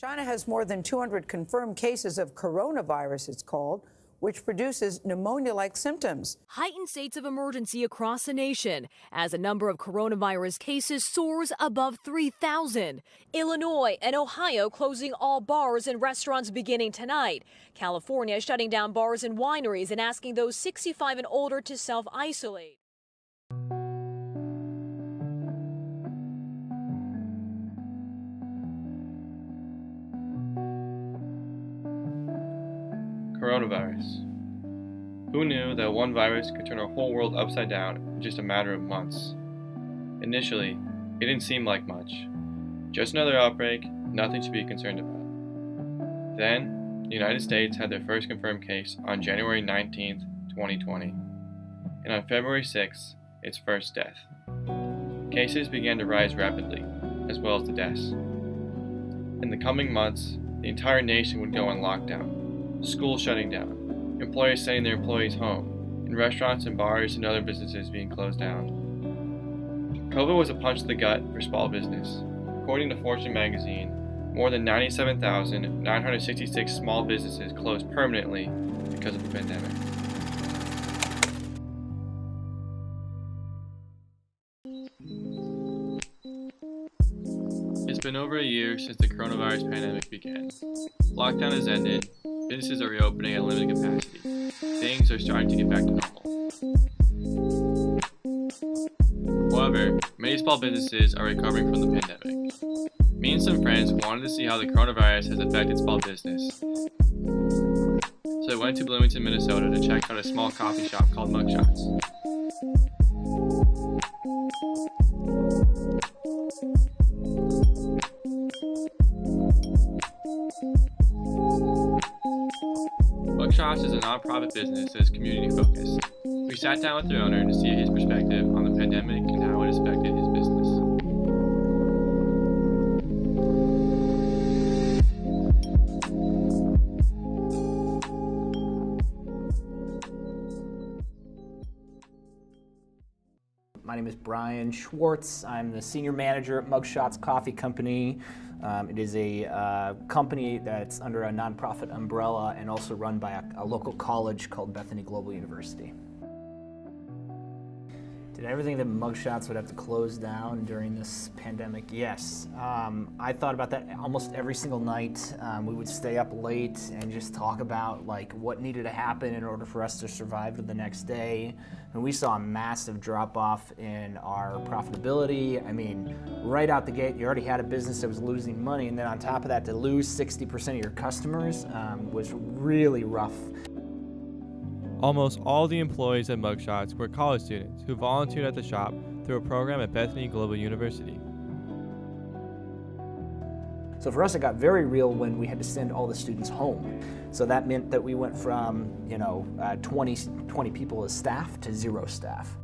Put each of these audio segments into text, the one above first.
China has more than 200 confirmed cases of coronavirus, it's called, which produces pneumonia-like symptoms. Heightened states of emergency across the nation as the number of coronavirus cases soars above 3,000. Illinois and Ohio closing all bars and restaurants beginning tonight. California shutting down bars and wineries and asking those 65 and older to self-isolate. Coronavirus. Who knew that one virus could turn our whole world upside down in just a matter of months? Initially, it didn't seem like much. Just another outbreak, nothing to be concerned about. Then, the United States had their first confirmed case on January 19th, 2020. And on February 6th, its first death. Cases began to rise rapidly, as well as the deaths. In the coming months, the entire nation would go on lockdown. Schools shutting down, employers sending their employees home, and restaurants and bars and other businesses being closed down. COVID was a punch to the gut for small business. According to Fortune magazine, more than 97,966 small businesses closed permanently because of the pandemic. It's been over a year since the coronavirus pandemic began. Lockdown has ended. Businesses are reopening at limited capacity. Things are starting to get back to normal. However, many small businesses are recovering from the pandemic. Me and some friends wanted to see how the coronavirus has affected small business. So I went to Bloomington, Minnesota to check out a small coffee shop called Mugshots. Mugshots is a nonprofit business that is community-focused. We sat down with their owner to see his perspective on the pandemic and how it has affected his business. My name is Brian Schwartz. I'm the senior manager at Mugshots Coffee Company. It is a company that's under a nonprofit umbrella and also run by a local college called Bethany Global University. Did I ever think that Mugshots would have to close down during this pandemic? Yes. I thought about that almost every single night. We would stay up late and just talk about like what needed to happen in order for us to survive to the next day. And we saw a massive drop off in our profitability. I mean, right out the gate, you already had a business that was losing money, and then on top of that, to lose 60% of your customers was really rough. Almost all the employees at Mugshots were college students who volunteered at the shop through a program at Bethany Global University. So for us, it got very real when we had to send all the students home. So that meant that we went from 20 people as staff to 0 staff.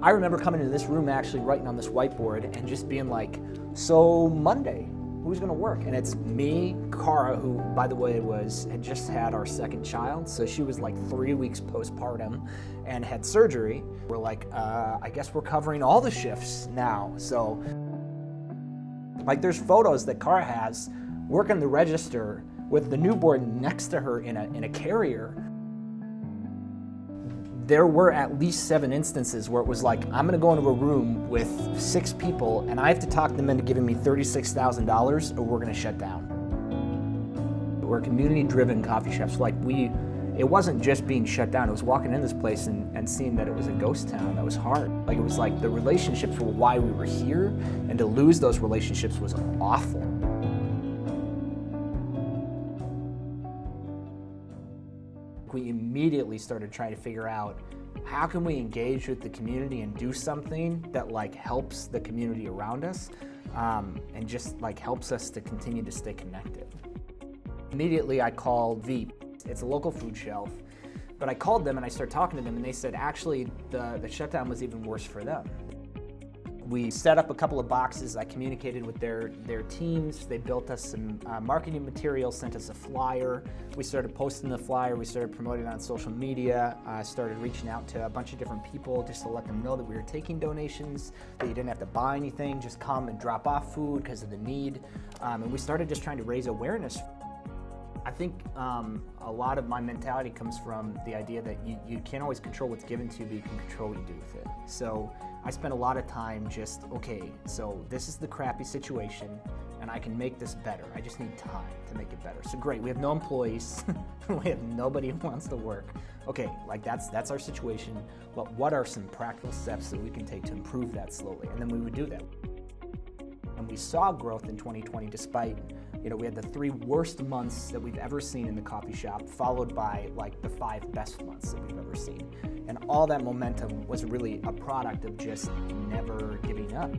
I remember coming into this room actually writing on this whiteboard and just being like, so Monday, who's gonna work? And it's me, Cara, who, by the way, had just had our second child, so she was like 3 weeks postpartum and had surgery. We're like, I guess we're covering all the shifts now. So, like, there's photos that Cara has working the register with the newborn next to her in a carrier. There were at least 7 instances where it was like, I'm gonna go into a room with 6 people and I have to talk them into giving me $36,000 or we're gonna shut down. We're community-driven coffee shops. Like it wasn't just being shut down, it was walking in this place and seeing that it was a ghost town. That was hard. Like it was like the relationships were why we were here, and to lose those relationships was awful. We immediately started trying to figure out how can we engage with the community and do something that like helps the community around us and just like helps us to continue to stay connected. Immediately I called Veep. It's a local food shelf, but I called them and I started talking to them and they said actually the shutdown was even worse for them. We set up a couple of boxes. I communicated with their teams. They built us some marketing material, sent us a flyer. We started posting the flyer. We started promoting it on social media. Started reaching out to a bunch of different people just to let them know that we were taking donations, that you didn't have to buy anything, just come and drop off food because of the need. And we started just trying to raise awareness. I think a lot of my mentality comes from the idea that you can't always control what's given to you, but you can control what you do with it. So I spent a lot of time just, okay, so this is the crappy situation, and I can make this better. I just need time to make it better. So great, we have no employees, we have nobody who wants to work. Okay, like that's our situation, but what are some practical steps that we can take to improve that slowly? And then we would do that. And we saw growth in 2020 despite, we had the 3 worst months that we've ever seen in the coffee shop, followed by like the 5 best months that we've ever seen. And all that momentum was really a product of just never giving up.